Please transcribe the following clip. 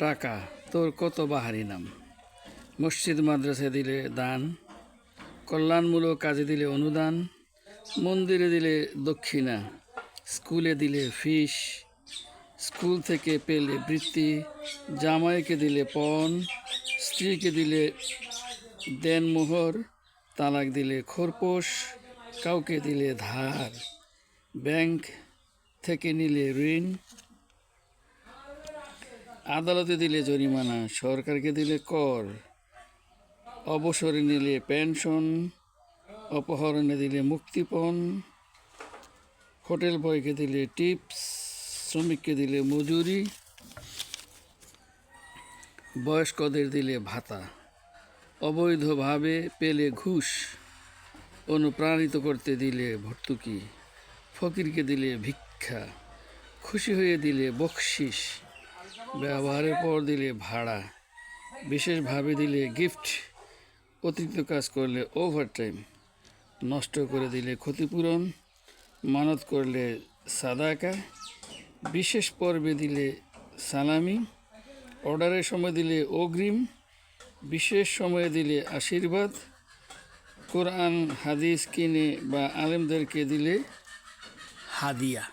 টাকা তোর কত বাহারি নাম। মসজিদ মাদ্রাসায় দিলে দান, কল্যাণমূলক কাজে দিলে অনুদান, মন্দিরে দিলে দক্ষিণা, স্কুলে দিলে ফিস, স্কুল থেকে পেলে বৃত্তি, জামাইকে দিলে পণ, স্ত্রীকে দিলে দেনমোহর, তালাক দিলে খোরপোশ, কাউকে দিলে ধার, ব্যাংক থেকে নিলে ঋণ, আদালতে দিলে জরিমানা, সরকারকে দিলে কর, অবসরে নিলে পেনশন, অপহরণে দিলে মুক্তিপণ, হোটেল বয়কে দিলে টিপস, শ্রমিককে দিলে মজুরি, বয়স্কদের দিলে ভাতা, অবৈধভাবে পেলে ঘুষ, অনুপ্রাণিত করতে দিলে ভর্তুকি, ফকিরকে দিলে ভিক্ষা, খুশি হয়ে দিলে বকশিস, ব্যবহারের পর দিলে ভাড়া, বিশেষভাবে দিলে গিফট, অতিরিক্ত কাজ করলে ওভারটাইম, নষ্ট করে দিলে ক্ষতিপূরণ, মানত করলে সাদাকা, বিশেষ পর্বে দিলে সালামি, অর্ডারের সময় দিলে অগ্রিম, বিশেষ সময়ে দিলে আশীর্বাদ, কোরআন হাদিস কিনে বা আলেমদেরকে দিলে হাদিয়া।